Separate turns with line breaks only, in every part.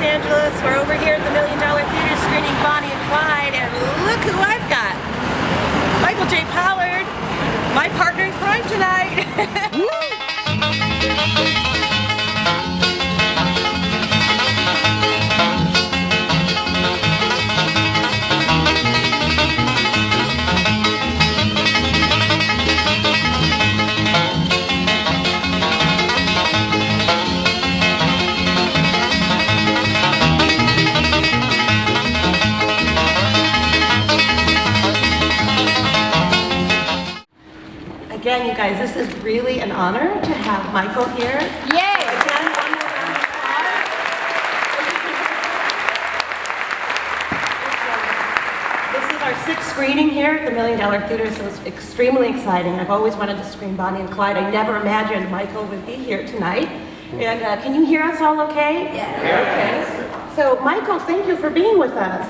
Angeles. We're over here at the $1 Million Theater screening Bonnie and Clyde, and look who I've got. Michael J. Pollard, my partner in crime tonight. Again, you guys, this is really an honor to have Michael here.
Yay!
Again, one more round of applause. This is our 6th screening here at the $1 Million Theater, so it's extremely exciting. I've always wanted to screen Bonnie and Clyde. I never imagined Michael would be here tonight. And can you hear us all okay?
Yeah.
Okay. So, Michael, thank you for being with us.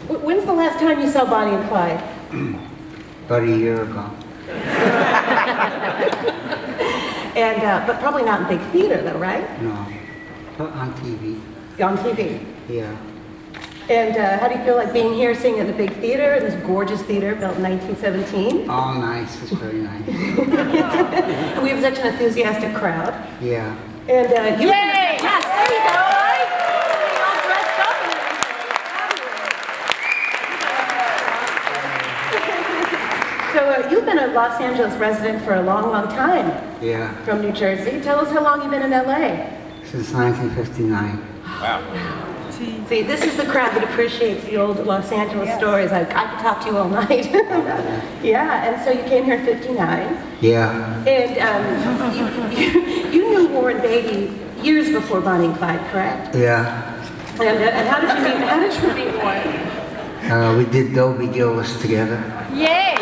When's the last time you saw Bonnie and Clyde?
About a year ago.
And but probably not in big theater though, right?
No, but on TV.
On TV.
Yeah.
And how do you feel like being here, seeing in the big theater, this gorgeous theater built in 1917?
All nice. It's very nice.
We have such an enthusiastic crowd.
Yeah.
And you.
Yay!
Yes, there you go. Right? We all dressed up and everything. So you've been a Los Angeles resident for a long, long time.
Yeah.
From New Jersey. Tell us how long you've been in LA.
Since 1959.
Wow.
See, this is the crowd that appreciates the old Los Angeles stories. I could talk to you all night. Yeah, and so you came here in 59.
Yeah.
And you knew Warren Beatty years before Bonnie and Clyde, correct?
Yeah.
And how did you meet Warren?
We did Dobie Gillis together.
Yay!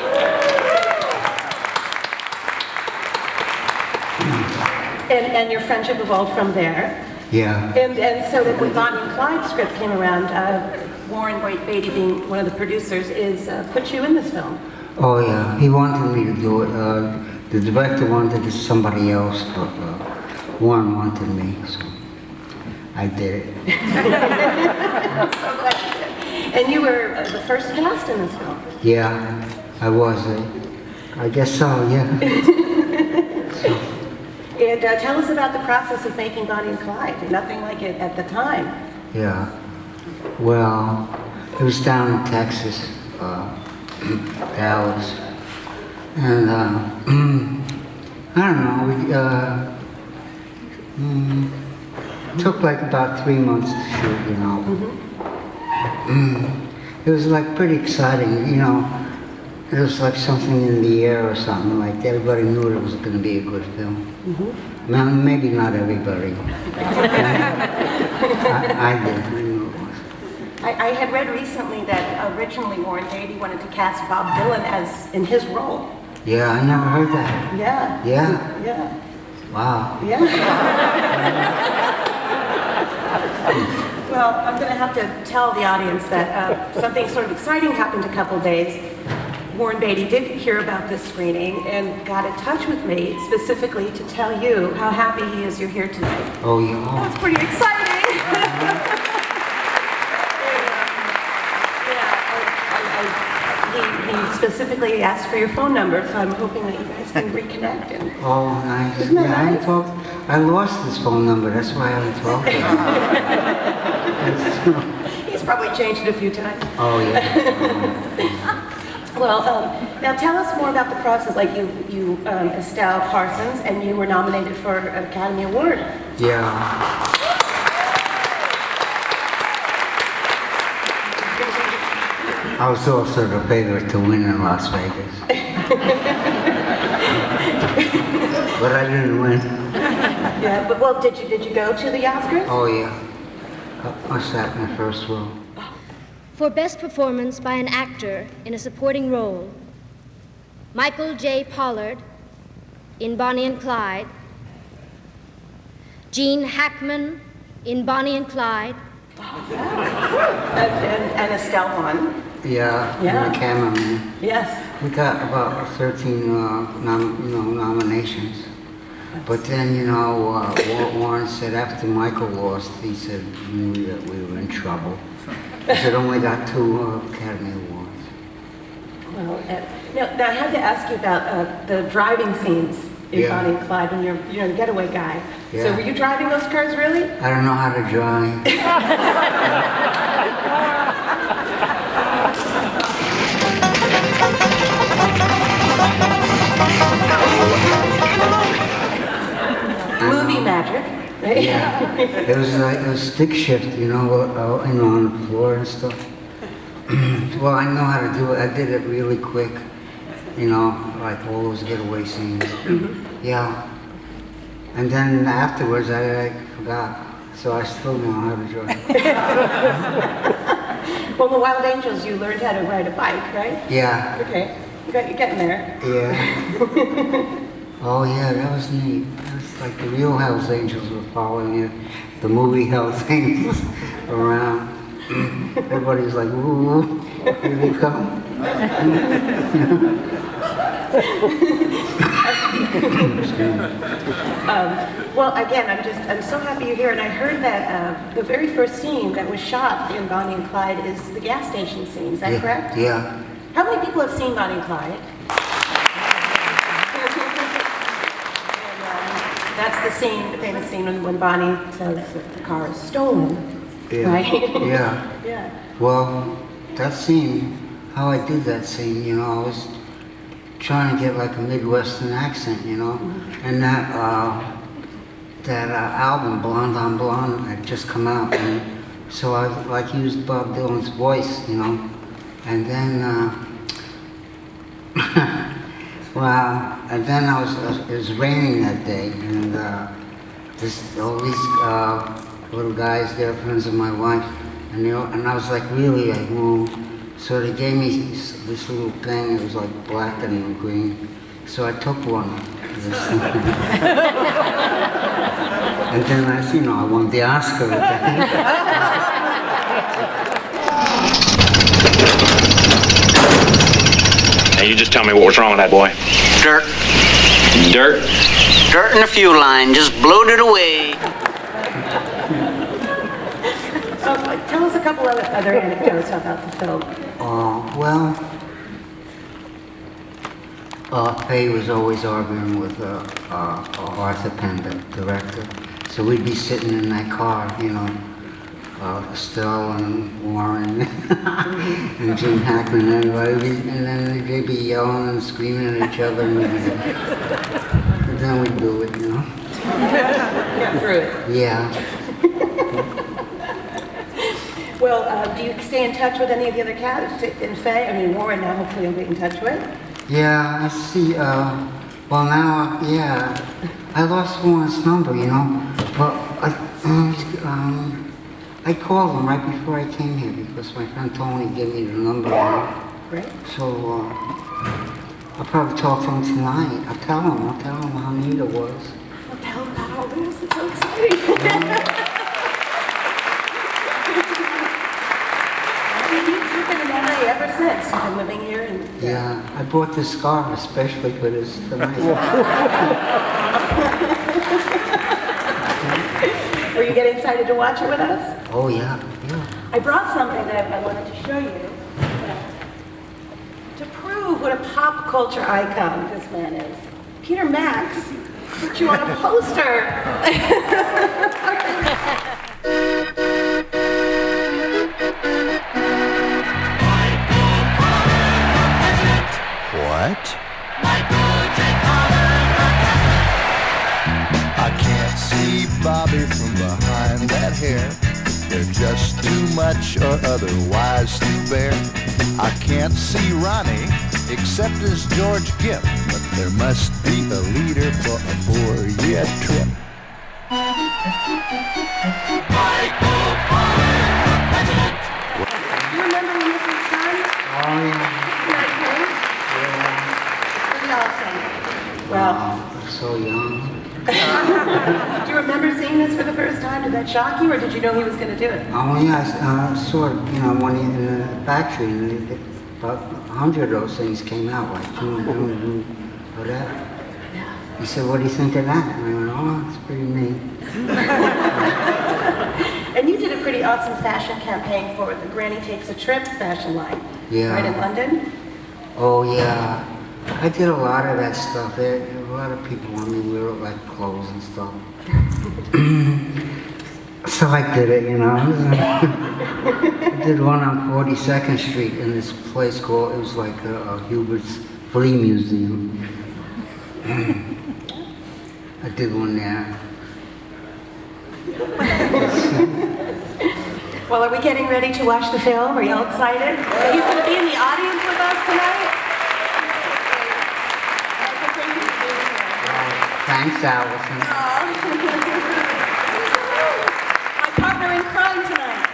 And your friendship evolved from there.
Yeah.
And so that when Bonnie and Clyde script came around, Warren Beatty, being one of the producers, put you in this film.
Oh yeah. He wanted me to do it. The director wanted somebody else, but Warren wanted me, so I did it.
I'm so glad you did. And you were the first cast in this film.
Yeah, I was. I guess so. Yeah. So.
And tell us about the process of making Bonnie and Clyde. Nothing like it at the time.
Yeah. Well, it was down in Texas, Dallas, and I don't know. It took like about 3 months to shoot, you know. It was like pretty exciting, you know. It was like something in the air or something like that. Everybody knew it was going to be a good film. Now, maybe not everybody. I did. I knew it was.
I had read recently that originally Warren Beatty wanted to cast Bob Dylan as in his role.
Yeah, I never heard that.
Yeah.
Yeah?
Yeah.
Wow.
Yeah. Well, I'm going to have to tell the audience that something sort of exciting happened a couple days. Warren Beatty did hear about this screening and got in touch with me specifically to tell you how happy he is you're here tonight.
Oh, yeah.
That's pretty exciting. He specifically asked for your phone number, so I'm hoping that you guys can reconnect.
Oh, nice.
Isn't that
Yeah,
nice?
I lost his phone number. That's why I haven't talked to him.
He's probably changed it a few times.
Oh, yeah.
Well, now tell us more about the process. Like you Estelle Parsons, and you were nominated for an Academy Award.
Yeah. I was also the favorite to win in Las Vegas. But I didn't win.
Yeah, but well, did you go to the Oscars?
Oh, yeah. I sat in the first row.
For Best Performance by an Actor in a Supporting Role, Michael J. Pollard in Bonnie and Clyde, Gene Hackman in Bonnie and Clyde,
and Estelle won.
Yeah,
Yeah.
and the cameraman.
Yes.
We got about 13 nominations. But then, Warren said after Michael lost, he said he knew that we were in trouble. He said only got 2 Academy Awards.
Well, now I had to ask you about the driving scenes in Bonnie and Clyde when you're the getaway guy.
Yeah.
So were you driving those cars really?
I don't know how to drive.
Movie magic, right?
Yeah. It was like a stick shift, on the floor and stuff. Well, I know how to do it. I did it really quick, like all those getaway scenes. Yeah. And then afterwards, I forgot. So I still know how to drive.
Well, the Wild Angels, you learned how to ride a bike, right?
Yeah.
Okay. You're getting there.
Yeah. Oh, yeah, that was neat. That was like the real Hells Angels were following you. The movie Hells Angels around. Everybody was like, ooh, here they come.
Well, again, I'm so happy you're here, and I heard that the very first scene that was shot in Bonnie and Clyde is the gas station scene. Is that correct?
Yeah.
How many people have seen Bonnie and Clyde? And, that's the scene, the famous scene when Bonnie says that the car is stolen.
Yeah.
Right?
Yeah.
Yeah.
Well, that scene, how I did that scene, I was trying to get like a Midwestern accent, and that album, Blonde on Blonde, had just come out, and so I like used Bob Dylan's voice, and then, and then it was raining that day, and all these little guys, they're friends of my wife, and I was like really like moved. So they gave me this little thing. It was like black and green. So I took one. And then I won the Oscar with that.
Now you just tell me what was wrong with that boy.
Dirt.
Dirt?
Dirt in the fuel line, just blowed it away.
Tell us a couple other anecdotes about the film.
Well, Faye was always arguing with Arthur Penn, the director. So we'd be sitting in that car, Estelle and Warren and Jim Hackman and everybody, and then they'd be yelling and screaming at each other, and then we'd do it,
Get through it.
Yeah.
Well, do you stay in touch with any of the other cats in Faye? I mean, Warren now hopefully you'll be in touch with.
Yeah, I see. Well, now, yeah, I lost Warren's number, but I called him right before I came here because my friend Tony gave me the number.
Great.
So I'll probably talk to him tonight. I'll tell him how neat it was.
Well, tell him about all this. It's so exciting. You've been in LA ever since. You've been living here.
Yeah, I bought this scarf especially for this tonight.
Were you getting excited to watch it with us?
Oh, yeah.
I brought something that I wanted to show you to prove what a pop culture icon this man is. Peter Max put you on a poster.
What? I can't see Bobby from behind that hair. They're just too much or otherwise too bare. I can't see Ronnie except as George Gipp, but there must be a leader for a 4-year trip.
Do you remember when this was done?
Oh, yeah.
Pretty awesome. Well,
I'm so young.
do you remember seeing this for the first time? Did that shock you, or did you know he was going to do it?
Oh, yeah, I saw it, when in the factory, and about 100 of those things came out, like, or that. He said, what do you think of that? And I went, oh, it's pretty neat.
And you did a pretty awesome fashion campaign for the Granny Takes a Trip fashion line.
Yeah.
Right in London?
Oh, yeah. I did a lot of that stuff. There a lot of people wanted me to wear like clothes and stuff. So I did it, you know. I did one on 42nd Street in this place called, it was like Hubert's Flea Museum. I did one there.
Well, are we getting ready to watch the film? Are you all excited? He's going to be in the audience with us tonight.
Thanks, Alison.
My partner in crime tonight.